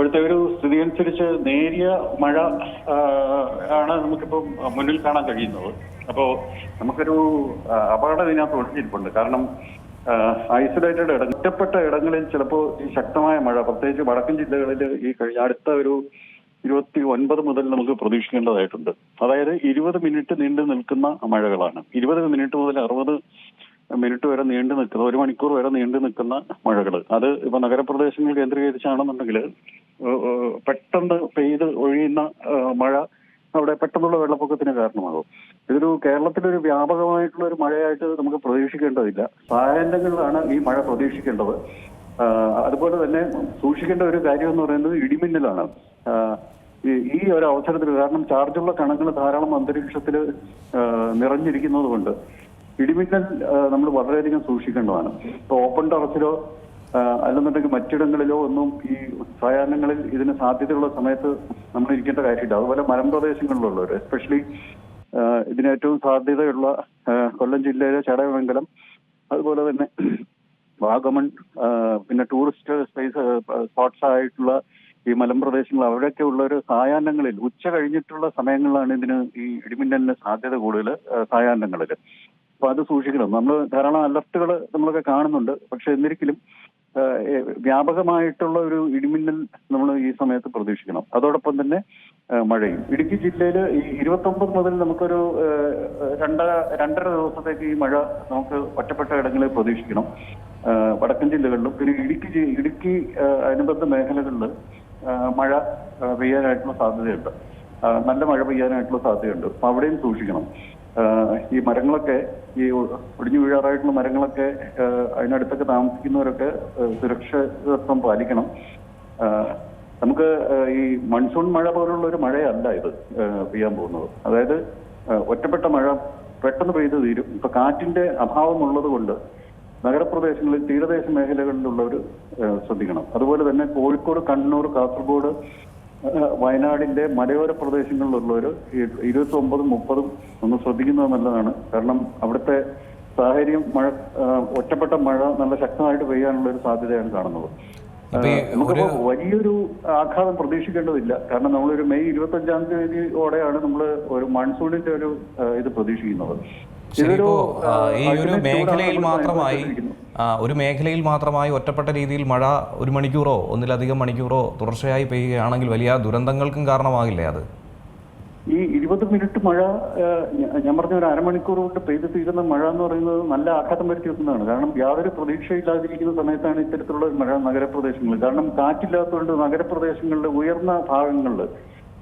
ഇപ്പോഴത്തെ ഒരു സ്ഥിതി അനുസരിച്ച് നേരിയ മഴ ആണ് നമുക്കിപ്പം മുന്നിൽ കാണാൻ കഴിയുന്നത്. അപ്പോൾ നമുക്കൊരു അപകടം ഇതിനകത്ത് ഒളിഞ്ഞിരിപ്പുണ്ട്. കാരണം ഐസൊലേറ്റഡ് ഒറ്റപ്പെട്ട ഇടങ്ങളിൽ ചിലപ്പോൾ ഈ ശക്തമായ മഴ, പ്രത്യേകിച്ച് വടക്കൻ ജില്ലകളിൽ ഈ കഴിഞ്ഞ അടുത്ത ഒരു 29 മുതൽ നമുക്ക് പ്രതീക്ഷിക്കേണ്ടതായിട്ടുണ്ട്. അതായത് 20 മിനിറ്റ് നീണ്ടു നിൽക്കുന്ന മഴകളാണ്. 20 മിനിറ്റ് മുതൽ 60 മിനിറ്റ് വരെ നീണ്ടു നിൽക്കുന്ന, 1 മണിക്കൂർ വരെ നീണ്ടു നിൽക്കുന്ന മഴകൾ. അത് ഇപ്പൊ നഗരപ്രദേശങ്ങൾ കേന്ദ്രീകരിച്ചാണെന്നുണ്ടെങ്കിൽ പെട്ടെന്ന് പെയ്ത് ഒഴിയുന്ന മഴ അവിടെ പെട്ടെന്നുള്ള വെള്ളപ്പൊക്കത്തിന് കാരണമാകും. ഇതൊരു കേരളത്തിലൊരു വ്യാപകമായിട്ടുള്ള ഒരു മഴയായിട്ട് നമുക്ക് പ്രതീക്ഷിക്കേണ്ടതില്ല. സായാഹ്നങ്ങളിലാണ് ഈ മഴ പ്രതീക്ഷിക്കേണ്ടത്. അതുപോലെ തന്നെ സൂക്ഷിക്കേണ്ട ഒരു കാര്യം എന്ന് പറയുന്നത് ഇടിമിന്നലാണ്. ഈ ഒരു അവസരത്തിൽ, കാരണം ചാർജുള്ള കണങ്ങൾ ധാരാളം അന്തരീക്ഷത്തിൽ നിറഞ്ഞിരിക്കുന്നത് കൊണ്ട് ഇടിമിന്നൽ നമ്മൾ വളരെയധികം സൂക്ഷിക്കേണ്ടതാണ്. ഇപ്പൊ ഓപ്പൺ ടെറസിലോ അല്ലെന്നുണ്ടെങ്കിൽ മറ്റിടങ്ങളിലോ ഒന്നും ഈ സായാഹ്നങ്ങളിൽ ഇതിന് സാധ്യതയുള്ള സമയത്ത് നമ്മൾ ഇരിക്കേണ്ട കാര്യമില്ല. അതുപോലെ മലമ്പ്രദേശങ്ങളിലുള്ളവർ, എസ്പെഷ്യലി ഇതിന് ഏറ്റവും സാധ്യതയുള്ള കൊല്ലം ജില്ലയിലെ ചടയമംഗലം, അതുപോലെ തന്നെ വാഗമൺ, പിന്നെ ടൂറിസ്റ്റ് സ്പോട്ട്സ് ആയിട്ടുള്ള ഈ മലമ്പ്രദേശങ്ങൾ, അവിടെയൊക്കെ ഉള്ള ഒരു സായാഹ്നങ്ങളിൽ ഉച്ച കഴിഞ്ഞിട്ടുള്ള സമയങ്ങളിലാണ് ഇതിന് ഈ ഇടിമിന്നലിന് സാധ്യത കൂടുതൽ സായാഹ്നങ്ങളിൽ. അപ്പൊ അത് സൂക്ഷിക്കണം. നമ്മൾ ധാരാളം അലർട്ടുകൾ നമ്മളൊക്കെ കാണുന്നുണ്ട്. പക്ഷെ എന്നിരിക്കലും വ്യാപകമായിട്ടുള്ള ഒരു ഇടിമിന്നൽ നമ്മൾ ഈ സമയത്ത് പ്രതീക്ഷിക്കണം. അതോടൊപ്പം തന്നെ മഴയും. ഇടുക്കി ജില്ലയിൽ ഈ 29 മുതൽ നമുക്കൊരു 2.5 ദിവസത്തേക്ക് ഈ മഴ നമുക്ക് ഒറ്റപ്പെട്ട ഇടങ്ങളിൽ പ്രതീക്ഷിക്കണം. വടക്കൻ ജില്ലകളിലും പിന്നെ ഇടുക്കി അനുബന്ധ മേഖലകളിൽ മഴ പെയ്യാനായിട്ടുള്ള സാധ്യതയുണ്ട്. നല്ല മഴ പെയ്യാനായിട്ടുള്ള സാധ്യതയുണ്ട്. അപ്പൊ അവിടെയും സൂക്ഷിക്കണം. ഈ മരങ്ങളൊക്കെ, ഈ ഒടിഞ്ഞു വീഴാറായിട്ടുള്ള മരങ്ങളൊക്കെ, അതിനടുത്തൊക്കെ താമസിക്കുന്നവരൊക്കെ സുരക്ഷിതത്വം പാലിക്കണം. നമുക്ക് ഈ മൺസൂൺ മഴ പോലുള്ള ഒരു മഴയല്ല ഇത് പെയ്യാൻ പോകുന്നത്. അതായത് ഒറ്റപ്പെട്ട മഴ പെട്ടെന്ന് പെയ്ത് തീരും. ഇപ്പൊ കാറ്റിന്റെ അഭാവം ഉള്ളത് കൊണ്ട് നഗരപ്രദേശങ്ങളിൽ, തീരദേശ മേഖലകളിലുള്ളവർ ശ്രദ്ധിക്കണം. അതുപോലെ തന്നെ കോഴിക്കോട്, കണ്ണൂർ, കാസർഗോഡ്, വയനാടിന്റെ മലയോര പ്രദേശങ്ങളിലുള്ളവർ 29, 30 ഒന്ന് ശ്രദ്ധിക്കുന്നത് നല്ലതാണ്. കാരണം അവിടുത്തെ സാഹചര്യം ഒറ്റപ്പെട്ട മഴ നല്ല ശക്തമായിട്ട് പെയ്യാനുള്ള ഒരു സാധ്യതയാണ് കാണുന്നത്. നമുക്കിപ്പോ വലിയൊരു ആഘാതം പ്രതീക്ഷിക്കേണ്ടതില്ല. കാരണം നമ്മളൊരു മെയ് 25-ാം തീയതിയോടെയാണ് നമ്മൾ ഒരു മൺസൂണിന്റെ ഒരു ഇത് പ്രതീക്ഷിക്കുന്നത്. ഒരു മേഖലയിൽ മാത്രമായി ഒറ്റപ്പെട്ട രീതിയിൽ മഴ 1 മണിക്കൂറോ 1-ലധികം മണിക്കൂറോ തുടർച്ചയായി പെയ്യുകയാണെങ്കിൽ വലിയ ദുരന്തങ്ങൾക്കും കാരണമാകില്ലേ അത്? ഈ 20 മിനിറ്റ് മഴ, ഞാൻ പറഞ്ഞ ഒരു അരമണിക്കൂർ കൊണ്ട് പെയ്ത് തീരുന്ന മഴ എന്ന് പറയുന്നത് നല്ല ആഘാതം വരുത്തി വെക്കുന്നതാണ്. കാരണം യാതൊരു പ്രതീക്ഷയില്ലാതിരിക്കുന്ന സമയത്താണ് ഇത്തരത്തിലുള്ള മഴ നഗരപ്രദേശങ്ങളിൽ. കാരണം കാറ്റില്ലാത്തതുകൊണ്ട് നഗരപ്രദേശങ്ങളിലെ ഉയർന്ന ഭാഗങ്ങളിൽ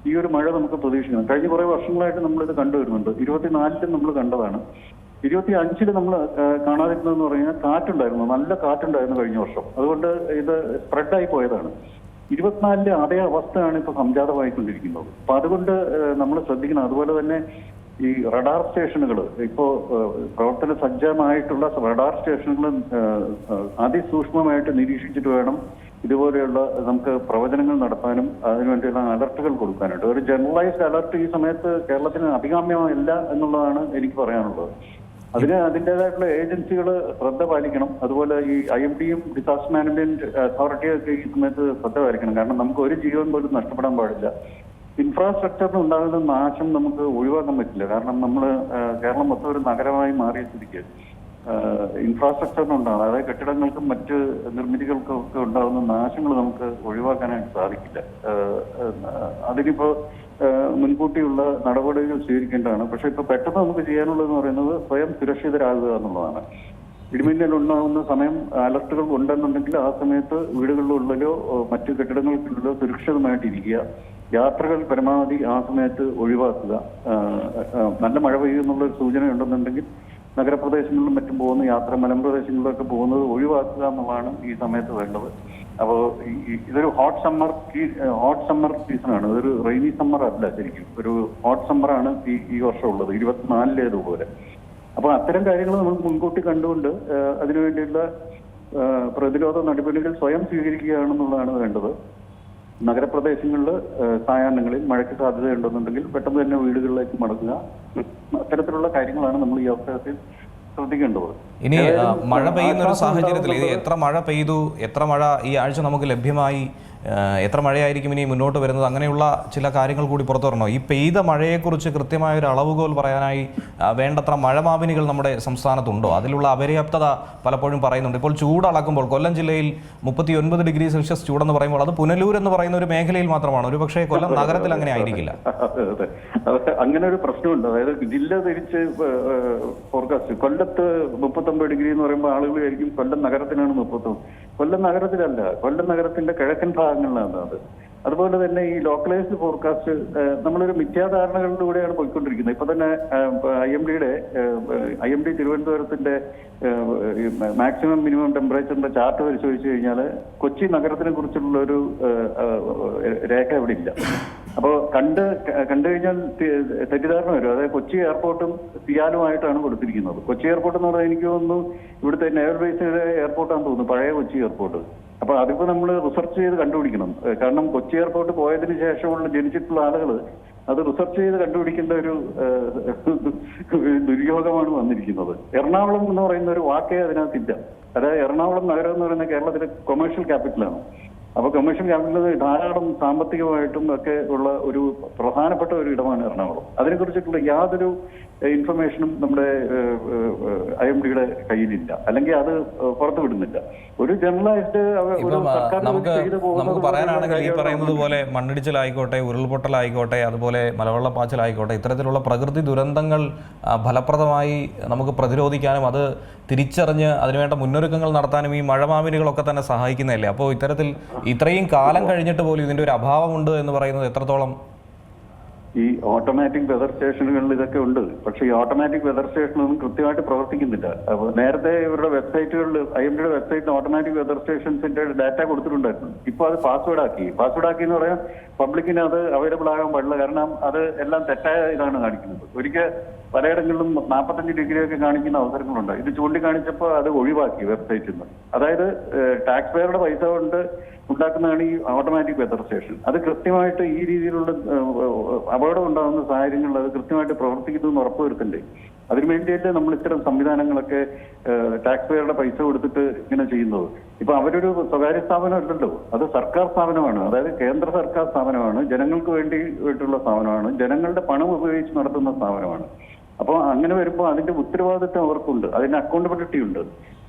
ഈ ഒരു മഴ നമുക്ക് പ്രതീക്ഷിക്കണം. കഴിഞ്ഞ കുറെ വർഷങ്ങളായിട്ട് നമ്മളിത് കണ്ടുവരുന്നുണ്ട്. 24-ലും നമ്മൾ കണ്ടതാണ്. 25-ല് നമ്മൾ കാണാതിരുന്നതെന്ന് പറഞ്ഞാൽ കാറ്റുണ്ടായിരുന്നു, നല്ല കാറ്റുണ്ടായിരുന്നു കഴിഞ്ഞ വർഷം. അതുകൊണ്ട് ഇത് സ്പ്രെഡായി പോയതാണ്. 24-ലെ അതേ അവസ്ഥയാണ് ഇപ്പൊ സംജാതമായിക്കൊണ്ടിരിക്കുന്നത്. അപ്പൊ അതുകൊണ്ട് നമ്മൾ ശ്രദ്ധിക്കണം. അതുപോലെ തന്നെ ഈ റഡാർ സ്റ്റേഷനുകൾ, ഇപ്പോ പ്രവർത്തന സജ്ജമായിട്ടുള്ള റഡാർ സ്റ്റേഷനുകൾ അതിസൂക്ഷ്മമായിട്ട് നിരീക്ഷിച്ചിട്ട് വേണം ഇതുപോലെയുള്ള നമുക്ക് പ്രവചനങ്ങൾ നടത്താനും അതിനുവേണ്ടിയുള്ള അലർട്ടുകൾ കൊടുക്കാനായിട്ട്. ഒരു ജനറലൈസ്ഡ് അലർട്ട് ഈ സമയത്ത് കേരളത്തിന് അഭികാമ്യമല്ല എന്നുള്ളതാണ് എനിക്ക് പറയാനുള്ളത്. അതിൻ്റെതായിട്ടുള്ള ഏജൻസികൾ ശ്രദ്ധ പാലിക്കണം. അതുപോലെ ഈ IMDയും ഡിസാസ്റ്റർ മാനേജ്മെന്റ് അതോറിറ്റിയൊക്കെ ഈ സമയത്ത് ശ്രദ്ധ പാലിക്കണം. കാരണം നമുക്ക് ഒരു ജീവൻ പോലും നഷ്ടപ്പെടാൻ പാടില്ല. ഇൻഫ്രാസ്ട്രക്ചറിന് ഉണ്ടാകുന്ന നാശം നമുക്ക് ഒഴിവാക്കാൻ പറ്റില്ല. കാരണം നമ്മൾ കേരളം മൊത്തം ഒരു നഗരമായി മാറിയ സ്ഥിതിക്ക് ഇൻഫ്രാസ്ട്രക്ചറിനുണ്ടാകും, അതായത് കെട്ടിടങ്ങൾക്കും മറ്റ് നിർമ്മിതികൾക്കും ഒക്കെ ഉണ്ടാകുന്ന നാശങ്ങൾ നമുക്ക് ഒഴിവാക്കാനായിട്ട് സാധിക്കില്ല. അതിനിപ്പോ മുൻകൂട്ടിയുള്ള നടപടികൾ സ്വീകരിക്കേണ്ടതാണ്. പക്ഷെ ഇപ്പൊ പെട്ടെന്ന് നമുക്ക് ചെയ്യാനുള്ളതെന്ന് പറയുന്നത് സ്വയം സുരക്ഷിതരാകുക എന്നുള്ളതാണ്. ഇടിമിന്നൽ ഉണ്ടാകുന്ന സമയം അലർട്ടുകൾ ഉണ്ടെന്നുണ്ടെങ്കിൽ ആ സമയത്ത് വീടുകളിലുള്ളിലോ മറ്റു കെട്ടിടങ്ങൾക്കുള്ളിലോ സുരക്ഷിതമായിട്ടിരിക്കുക. യാത്രകൾ പരമാവധി ആ സമയത്ത് ഒഴിവാക്കുക. നല്ല മഴ പെയ്യുന്നുള്ളൊരു സൂചന ഉണ്ടെന്നുണ്ടെങ്കിൽ നഗരപ്രദേശങ്ങളിലും മറ്റും പോകുന്ന യാത്ര, മലമ്പ്രദേശങ്ങളിലൊക്കെ പോകുന്നത് ഒഴിവാക്കുക എന്നുള്ളതാണ് ഈ സമയത്ത് വേണ്ടത്. അപ്പോൾ ഇതൊരു ഹോട്ട് സമ്മർ സീസണാണ്. ഇതൊരു റെയിനി സമ്മർ അല്ല, ശരിക്കും ഒരു ഹോട്ട് സമ്മറാണ് ഈ വർഷം ഉള്ളത്, 24-ലേതുപോലെ. അപ്പൊ അത്തരം കാര്യങ്ങൾ നമ്മൾ മുൻകൂട്ടി കണ്ടുകൊണ്ട് അതിനുവേണ്ടിയുള്ള പ്രതിരോധ നടപടികൾ സ്വയം സ്വീകരിക്കുകയാണെന്നുള്ളതാണ് വേണ്ടത്. നഗരപ്രദേശങ്ങളിൽ സായാഹ്നങ്ങളിൽ മഴയ്ക്ക് സാധ്യതയുണ്ടെന്നുണ്ടെങ്കിൽ പെട്ടെന്ന് തന്നെ വീടുകളിലേക്ക് മടങ്ങുക. അത്തരത്തിലുള്ള കാര്യങ്ങളാണ് നമ്മൾ ഈ അവസരത്തിൽ ശ്രദ്ധിക്കേണ്ടത്. ഇനി മഴ പെയ്യുന്ന ഒരു സാഹചര്യത്തിൽ എത്ര മഴ പെയ്തു, എത്ര മഴ ഈ ആഴ്ച നമുക്ക് ലഭ്യമായി എത്ര മഴയായിരിക്കും ഇനി മുന്നോട്ട് വരുന്നത്, അങ്ങനെയുള്ള ചില കാര്യങ്ങൾ കൂടി പുറത്തു വരണോ? ഈ പെയ്ത മഴയെക്കുറിച്ച് കൃത്യമായൊരു അളവുകോൽ പറയാനായി വേണ്ടത്ര മഴമാപിനികൾ നമ്മുടെ സംസ്ഥാനത്തുണ്ടോ? അതിലുള്ള അപര്യാപ്തത പലപ്പോഴും പറയുന്നുണ്ട്. ഇപ്പോൾ ചൂടളക്കുമ്പോൾ കൊല്ലം ജില്ലയിൽ 39 ഡിഗ്രി സെൽഷ്യസ് ചൂടെന്ന് പറയുമ്പോൾ അത് പുനലൂർ എന്ന് പറയുന്ന ഒരു മേഖലയിൽ മാത്രമാണ്. ഒരു പക്ഷേ കൊല്ലം നഗരത്തിൽ അങ്ങനെ ആയിരിക്കില്ല. അങ്ങനെ ഒരു പ്രശ്നമുണ്ട്. അതായത് ജില്ല തിരിച്ച് ഫോർകാസ്റ്റ് കൊല്ലത്ത് 39 ഡിഗ്രി എന്ന് പറയുമ്പോൾ ആളുകൾ ആയിരിക്കും കൊല്ലം നഗരത്തിനാണ് 39. കൊല്ലം നഗരത്തിലല്ല, കൊല്ലം നഗരത്തിന്റെ കിഴക്കൻ ഭാഗങ്ങളിലാണ് അത്. അതുപോലെ തന്നെ ഈ ലോക്കലൈസ്ഡ് ഫോർകാസ്റ്റ് നമ്മളൊരു മിഥ്യാധാരണകളിലൂടെയാണ് പോയിക്കൊണ്ടിരിക്കുന്നത്. ഇപ്പൊ തന്നെ ഐ എം ഡി തിരുവനന്തപുരത്തിന്റെ മാക്സിമം മിനിമം ടെമ്പറേച്ചറിന്റെ ചാർട്ട് പരിശോധിച്ചു കഴിഞ്ഞാൽ കൊച്ചി നഗരത്തിനെ കുറിച്ചുള്ള ഒരു രേഖ ഇവിടെ ഇല്ല. അപ്പോൾ കണ്ടു കഴിഞ്ഞാൽ തെറ്റിദ്ധാരണ വരും. അതായത് കൊച്ചി എയർപോർട്ടും സിയാലുമായിട്ടാണ് കൊടുത്തിരിക്കുന്നത്. കൊച്ചി എയർപോർട്ട് എന്ന് പറഞ്ഞാൽ എനിക്ക് തോന്നുന്നു ഇവിടുത്തെ നേവൽ ബേസിലെ എയർപോർട്ടാണെന്ന് തോന്നുന്നു, പഴയ കൊച്ചി എയർപോർട്ട്. അപ്പൊ അതിപ്പോ നമ്മൾ റിസർച്ച് ചെയ്ത് കണ്ടുപിടിക്കണം. കാരണം കൊച്ചി എയർപോർട്ട് പോയതിനു ശേഷമുള്ള ജനിച്ചിട്ടുള്ള ആളുകൾ അത് റിസർച്ച് ചെയ്ത് കണ്ടുപിടിക്കേണ്ട ഒരു ദുര്യോഗമാണ് വന്നിരിക്കുന്നത്. എറണാകുളം എന്ന് പറയുന്ന ഒരു വാക്കേ അതിനകത്തില്ല. അതായത് എറണാകുളം നഗരം എന്ന് പറയുന്നത് കേരളത്തിലെ കൊമേഴ്ഷ്യൽ ക്യാപിറ്റലാണ്. അപ്പൊ കമ്മീഷൻ ക്യാപിറ്റലിൽ ധാരാളം സാമ്പത്തികമായിട്ടും ഒക്കെ ഉള്ള ഒരു പ്രധാനപ്പെട്ട ഒരു ഇടമാണ് എറണാകുളം. അതിനെക്കുറിച്ചിട്ടുള്ള യാതൊരു ഇൻഫർമേഷനും നമ്മുടെ IMDയുടെ കയ്യിലില്ല, അല്ലെങ്കിൽ അത് പുറത്തു വിടുന്നില്ല. ഒരു ജനറലൈസ്ഡ് നമുക്ക് പറയാനാണെങ്കിൽ ഈ പറയുന്നത് പോലെ മണ്ണിടിച്ചിലായിക്കോട്ടെ, ഉരുൾപൊട്ടലായിക്കോട്ടെ, അതുപോലെ മലവെള്ളപ്പാച്ചിലായിക്കോട്ടെ, ഇത്തരത്തിലുള്ള പ്രകൃതി ദുരന്തങ്ങൾ ഫലപ്രദമായി നമുക്ക് പ്രതിരോധിക്കാനും അത് തിരിച്ചറിഞ്ഞ് അതിനുവേണ്ട മുന്നൊരുക്കങ്ങൾ നടത്താനും ഈ മഴമാമിനികളൊക്കെ തന്നെ സഹായിക്കുന്നതല്ലേ? അപ്പോൾ ഇത്രയും കാലം കഴിഞ്ഞിട്ട് പോലും ഇതിന്റെ ഒരു അഭാവമുണ്ട് എന്ന് പറയുന്നത് എത്രത്തോളം? ഈ ഓട്ടോമാറ്റിക് വെതർ സ്റ്റേഷനുകളിൽ ഇതൊക്കെ ഉണ്ട്. പക്ഷെ ഈ ഓട്ടോമാറ്റിക് വെതർ സ്റ്റേഷനൊന്നും കൃത്യമായിട്ട് പ്രവർത്തിക്കുന്നില്ല. അപ്പോൾ നേരത്തെ ഇവരുടെ വെബ്സൈറ്റുകളിൽ IMDയുടെ വെബ്സൈറ്റിൽ ഓട്ടോമാറ്റിക് വെതർ സ്റ്റേഷൻസിന്റെ ഡാറ്റ കൊടുത്തിട്ടുണ്ടായിരുന്നു. ഇപ്പൊ അത് പാസ്വേഡ് ആക്കി എന്ന് പറയാൻ പബ്ലിക്കിന് അത് അവൈലബിൾ ആകാൻ പാടില്ല. കാരണം അത് എല്ലാം തെറ്റായ ഇതാണ് കാണിക്കുന്നത്. ഒരിക്കൽ പലയിടങ്ങളിലും 45 ഡിഗ്രിയൊക്കെ കാണിക്കുന്ന അവസരങ്ങളുണ്ട്. ഇത് ചൂണ്ടിക്കാണിച്ചപ്പോൾ അത് ഒഴിവാക്കി വെബ്സൈറ്റിൽ നിന്ന്. അതായത് ടാക്സ് പേയറുടെ പൈസ കൊണ്ട് ഉണ്ടാക്കുന്നതാണ് ഈ ഓട്ടോമാറ്റിക് വെതർ സ്റ്റേഷൻ. അത് കൃത്യമായിട്ട് ഈ രീതിയിലുള്ള അപകടം ഉണ്ടാകുന്ന സാഹചര്യങ്ങളിൽ അത് കൃത്യമായിട്ട് പ്രവർത്തിക്കുന്നു എന്ന് ഉറപ്പുവരുത്തണ്ടേ? അതിനുവേണ്ടിയല്ലേ നമ്മൾ ഇത്തരം സംവിധാനങ്ങളൊക്കെ ടാക്സ് പേയറുടെ പൈസ കൊടുത്തിട്ട് ഇങ്ങനെ ചെയ്യുന്നത്. ഇപ്പൊ അവരൊരു സ്വകാര്യ സ്ഥാപനം അല്ലല്ലോ, അത് സർക്കാർ സ്ഥാപനമാണ്. അതായത് കേന്ദ്ര സർക്കാർ സ്ഥാപനമാണ്, ജനങ്ങൾക്ക് വേണ്ടിയിട്ടുള്ള സ്ഥാപനമാണ്, ജനങ്ങളുടെ പണം ഉപയോഗിച്ച് നടത്തുന്ന സ്ഥാപനമാണ്. അപ്പോൾ അങ്ങനെ വരുമ്പോൾ അതിന്റെ ഉത്തരവാദിത്വം അവർക്കുണ്ട്, അതിന്റെ അക്കൗണ്ടബിലിറ്റി ഉണ്ട്.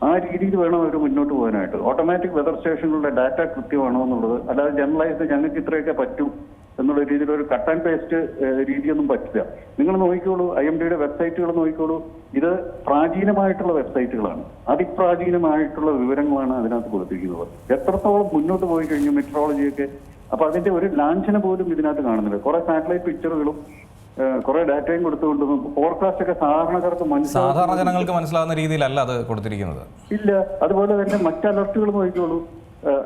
ആ രീതിയിൽ വേണം അവർ മുന്നോട്ട് പോകാനായിട്ട്. ഓട്ടോമാറ്റിക് വെതർ സ്റ്റേഷനുകളുടെ ഡാറ്റ കൃത്യമാണോ എന്നുള്ളത്, അല്ലാതെ ജനറലൈസ്ഡ് ഞങ്ങൾക്ക് ഇത്രയൊക്കെ പറ്റും എന്നുള്ള രീതിയിൽ ഒരു കട്ട് ആൻഡ് പേസ്റ്റ് രീതിയൊന്നും പറ്റില്ല. നിങ്ങൾ നോക്കിക്കോളൂ, IMDയുടെ വെബ്സൈറ്റുകൾ നോക്കിക്കോളൂ. ഇത് പ്രാചീനമായിട്ടുള്ള വെബ്സൈറ്റുകളാണ്, അതിപ്രാചീനമായിട്ടുള്ള വിവരങ്ങളാണ് അതിനകത്ത് കൊടുത്തിരിക്കുന്നത്. എത്രത്തോളം മുന്നോട്ട് പോയി കഴിഞ്ഞു മെട്രോളജിയൊക്കെ. അപ്പൊ അതിന്റെ ഒരു ലാഞ്ചന പോലും ഇതിനകത്ത് കാണുന്നില്ല. കുറെ സാറ്റലൈറ്റ് പിക്ചറുകളും കുറെ ഡാറ്റയും കൊടുത്തുകൊണ്ട് ഫോർകാസ്റ്റ് ഒക്കെ സാധാരണ ജനങ്ങൾക്ക് മനസ്സിലാവുന്ന രീതിയിലല്ല അത് കൊടുത്തിരിക്കുന്നത്. ഇല്ല. അതുപോലെ തന്നെ മറ്റ് അലർട്ടുകൾ നോക്കിക്കോളൂ.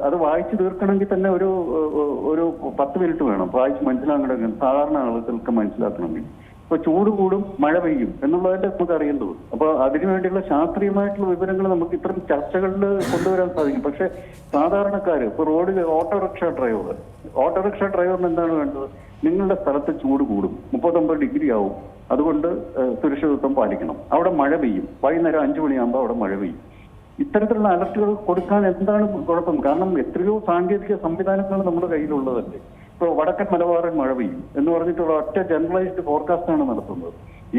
അത് വായിച്ചു തീർക്കണമെങ്കിൽ തന്നെ ഒരു 10 മിനിറ്റ് വേണം വായിച്ച് മനസ്സിലാക്കണമെങ്കിൽ, സാധാരണ ആളുകൾക്ക് മനസ്സിലാക്കണമെങ്കിൽ. ഇപ്പൊ ചൂട് കൂടും, മഴ പെയ്യും എന്നുള്ളതിന്റെ നമുക്ക് അറിയേണ്ടത്. അപ്പൊ അതിനുവേണ്ടിയുള്ള ശാസ്ത്രീയമായിട്ടുള്ള വിവരങ്ങൾ നമുക്ക് ഇത്തരം ചർച്ചകളിൽ കൊണ്ടുവരാൻ സാധിക്കും. പക്ഷെ സാധാരണക്കാര് ഇപ്പൊ റോഡിൽ ഓട്ടോറിക്ഷ ഡ്രൈവറിന് എന്താണ് വേണ്ടത്? നിങ്ങളുടെ സ്ഥലത്ത് ചൂട് കൂടും, 39 ഡിഗ്രി ആവും, അതുകൊണ്ട് സുരക്ഷിതത്വം പാലിക്കണം. അവിടെ മഴ പെയ്യും, വൈകുന്നേരം 5 മണിയാകുമ്പോൾ അവിടെ മഴ പെയ്യും. ഇത്തരത്തിലുള്ള അലർട്ടുകൾ കൊടുക്കാൻ എന്താണ് കുഴപ്പം? കാരണം എത്രയോ സാങ്കേതിക സംവിധാനങ്ങൾ നമ്മുടെ കയ്യിലുള്ളതല്ലേ. ഇപ്പോൾ വടക്കൻ മലബാറിൽ മഴ പെയ്യും എന്ന് പറഞ്ഞിട്ടുള്ള ഒറ്റ ജനറലൈസ്ഡ് ഫോർകാസ്റ്റാണ് നടത്തുന്നത്.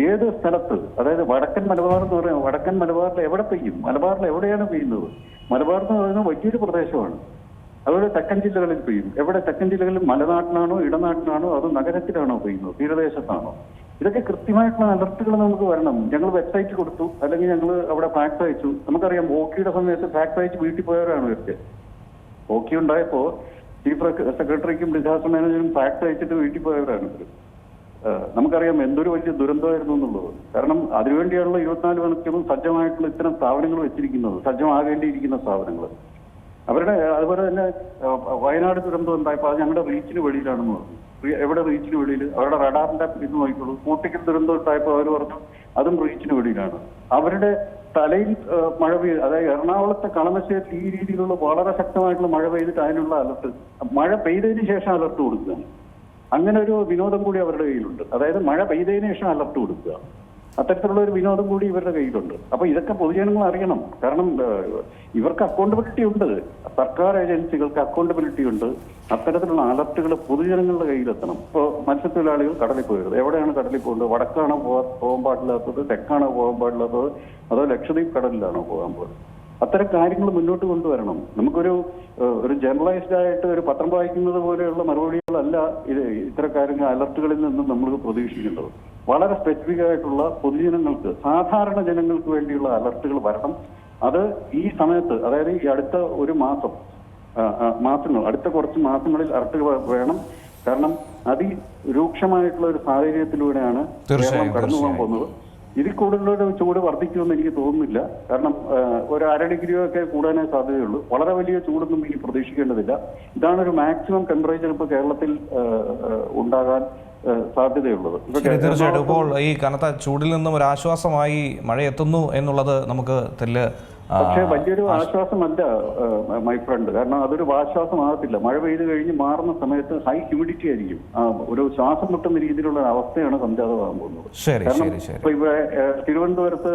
ഏത് സ്ഥലത്ത്, അതായത് വടക്കൻ മലബാർ എന്ന് പറയുന്നത്, വടക്കൻ മലബാറിൽ എവിടെ പെയ്യും, മലബാറിൽ എവിടെയാണ് പെയ്യുന്നത്? മലബാർ എന്ന് പറയുന്നത് വലിയൊരു പ്രദേശമാണ്. അതുപോലെ തെക്കൻ ജില്ലകളിൽ പെയ്യും. എവിടെ? തെക്കൻ ജില്ലകളിൽ മലനാട്ടിനാണോ, ഇടനാട്ടിനാണോ, അതോ നഗരത്തിലാണോ പെയ്യുന്നത്, തീരദേശത്താണോ? ഇതൊക്കെ കൃത്യമായിട്ടുള്ള അലർട്ടുകൾ നമുക്ക് വരണം. ഞങ്ങൾ വെബ്സൈറ്റ് കൊടുത്തു, അല്ലെങ്കിൽ ഞങ്ങൾ അവിടെ ഫാക്സ് അയച്ചു. നമുക്കറിയാം ഓക്കിയുടെ സമയത്ത് ഫാക്സ് അയച്ച് വീട്ടിൽ പോയവരാണ് ഇവർക്ക്. ഓക്കി ഉണ്ടായപ്പോ ചീഫ് സെക്രട്ടറിക്കും ഡിസാസ്റ്റർ മാനേജറും ഫാക്സ് അയച്ചിട്ട് വീട്ടിൽ പോയവരാണ് ഇവർ. നമുക്കറിയാം എന്തൊരു വലിയ ദുരന്തമായിരുന്നു എന്നുള്ളത്. കാരണം അതിനുവേണ്ടിയുള്ള 24 മണിക്കൂറും സജ്ജമായിട്ടുള്ള ഇത്തരം സ്ഥാപനങ്ങൾ വെച്ചിരിക്കുന്നത്, സജ്ജമാകേണ്ടിയിരിക്കുന്ന സ്ഥാപനങ്ങൾ. അവരുടെ അതുപോലെ തന്നെ വയനാട് ദുരന്തം ഉണ്ടായപ്പോൾ അത് ഞങ്ങളുടെ റീച്ചിന് വെളിയിലാണെന്ന് പറഞ്ഞു. എവിടെ റീച്ചിന് വെളിയിൽ? അവരുടെ റഡാറിന്റെ ഇത് നോക്കിക്കോളൂ. കൂട്ടിക്കൽ ദുരന്തം ഉണ്ടായപ്പോൾ അവർ പറഞ്ഞു അതും റീച്ചിന് വെളിയിലാണ്. അവരുടെ തലയിൽ മഴ പെയ്ത്, അതായത് എറണാകുളത്തെ കളമശ്ശേരിൽ ഈ രീതിയിലുള്ള വളരെ ശക്തമായിട്ടുള്ള മഴ പെയ്തിട്ട് അതിനുള്ള അലർട്ട്, മഴ പെയ്തതിന് ശേഷം അലർട്ട് കൊടുക്കുകയാണ്. അങ്ങനെ ഒരു വിനോദം കൂടി അവരുടെ കയ്യിലുണ്ട്. അതായത് മഴ പെയ്തതിനു ശേഷം അലർട്ട് കൊടുക്കുക. അത്തരത്തിലുള്ള ഒരു വിനോദം കൂടി ഇവരുടെ കയ്യിലുണ്ട്. അപ്പൊ ഇതൊക്കെ പൊതുജനങ്ങൾ അറിയണം. കാരണം ഇവർക്ക് അക്കൗണ്ടബിലിറ്റി ഉണ്ട്, സർക്കാർ ഏജൻസികൾക്ക് അക്കൗണ്ടബിലിറ്റി ഉണ്ട്. അത്തരത്തിലുള്ള അലർട്ടുകൾ പൊതുജനങ്ങളുടെ കയ്യിലെത്തണം. ഇപ്പോൾ മത്സ്യത്തൊഴിലാളികൾ കടലിൽ പോയത്, എവിടെയാണ് കടലിൽ പോകേണ്ടത്? വടക്കാണോ പോകാൻ പാടില്ലാത്തത്, തെക്കാണോ പോകാൻ പാടില്ലാത്തത്, അതോ ലക്ഷദ്വീപ് കടലിലാണോ പോകാൻ പോകുന്നത്? അത്തരം കാര്യങ്ങൾ മുന്നോട്ട് കൊണ്ടുവരണം. നമുക്കൊരു ജനറലൈസ്ഡ് ആയിട്ട് ഒരു പത്രം വായിക്കുന്നത് പോലെയുള്ള മറുപടികളല്ല ഇത്തരം കാര്യങ്ങൾ അലർട്ടുകളിൽ നിന്നും നമ്മൾ പ്രതീക്ഷിക്കേണ്ടത്. വളരെ സ്പെസിഫിക് ആയിട്ടുള്ള പൊതുജനങ്ങൾക്ക്, സാധാരണ ജനങ്ങൾക്ക് വേണ്ടിയുള്ള അലർട്ടുകൾ വരണം. അത് ഈ സമയത്ത്, അതായത് ഈ അടുത്ത ഒരു മാസങ്ങൾ, അടുത്ത കുറച്ച് മാസങ്ങളിൽ അലർട്ടുകൾ വേണം. കാരണം അതിരൂക്ഷമായിട്ടുള്ള ഒരു സാഹചര്യത്തിലൂടെയാണ് കേരളം കടന്നു പോകാൻ പോകുന്നത്. ഇതിൽ കൂടുതലൊരു ചൂട് വർദ്ധിക്കുമെന്ന് എനിക്ക് തോന്നുന്നില്ല. കാരണം ഒരു 1/2 ഡിഗ്രിയോ ഒക്കെ കൂടാനേ സാധ്യതയുള്ളൂ. വളരെ വലിയ ചൂടൊന്നും ഇനി പ്രതീക്ഷിക്കേണ്ടതില്ല. ഇതാണ് ഒരു മാക്സിമം ടെമ്പറേച്ചർ ഇപ്പോൾ കേരളത്തിൽ ഉണ്ടാകാൻ സാധ്യതയുള്ളത്. തീർച്ചയായിട്ടും ഇപ്പോൾ ഈ കനത്ത ചൂടിൽ നിന്നും ഒരു ആശ്വാസമായി മഴ എത്തുന്നു എന്നുള്ളത് നമുക്ക് പക്ഷേ വലിയൊരു ആശ്വാസമല്ല മൈ ഫ്രണ്ട്. കാരണം അതൊരു ആശ്വാസമാകത്തില്ല. മഴ പെയ്ത് കഴിഞ്ഞ് മാറുന്ന സമയത്ത് ഹൈ ഹ്യൂമിഡിറ്റി ആയിരിക്കും. ഒരു ശ്വാസം മുട്ടുന്ന രീതിയിലുള്ള അവസ്ഥയാണ് സംജാതമാകാൻ പോകുന്നത്. കാരണം ഇപ്പൊ ഇവിടെ തിരുവനന്തപുരത്ത്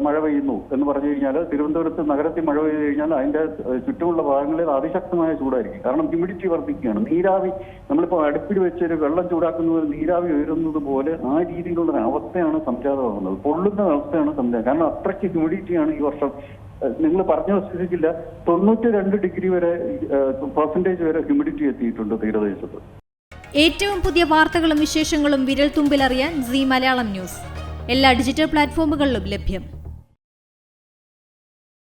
മഴ പെയ്യുന്നു എന്ന് പറഞ്ഞു കഴിഞ്ഞാൽ, തിരുവനന്തപുരത്ത് നഗരത്തിൽ മഴ പെയ്തു കഴിഞ്ഞാൽ അതിന്റെ ചുറ്റുമുള്ള ഭാഗങ്ങളിൽ അതിശക്തമായ ചൂടായിരിക്കും. കാരണം ഹ്യൂമിഡിറ്റി വർദ്ധിക്കുകയാണ്. നീരാവി, നമ്മളിപ്പോൾ അടുപ്പിൽ വെച്ചൊരു വെള്ളം ചൂടാക്കുന്നത് നീരാവി ഉയരുന്നത് പോലെ ആ രീതിയിലുള്ള ഒരു അവസ്ഥയാണ് സംജാതമാകുന്നത്. പൊള്ളുന്ന അവസ്ഥയാണ് സംജാതം. കാരണം അത്രയ്ക്ക് ഹ്യൂമിഡിറ്റിയാണ് ഈ വർഷം. നിങ്ങൾ പറഞ്ഞു വിശ്വസിക്കില്ല, 92 ഡിഗ്രി വരെ % വരെ ഹ്യൂമിഡിറ്റി എത്തിയിട്ടുണ്ട് തീരദേശത്ത്. ഏറ്റവും പുതിയ വാർത്തകളും വിശേഷങ്ങളും വിരൽ തുമ്പിലറിയാൻ സീ മലയാളം ന്യൂസ് എല്ലാ ഡിജിറ്റൽ പ്ലാറ്റ്ഫോമുകളിലും ലഭ്യം.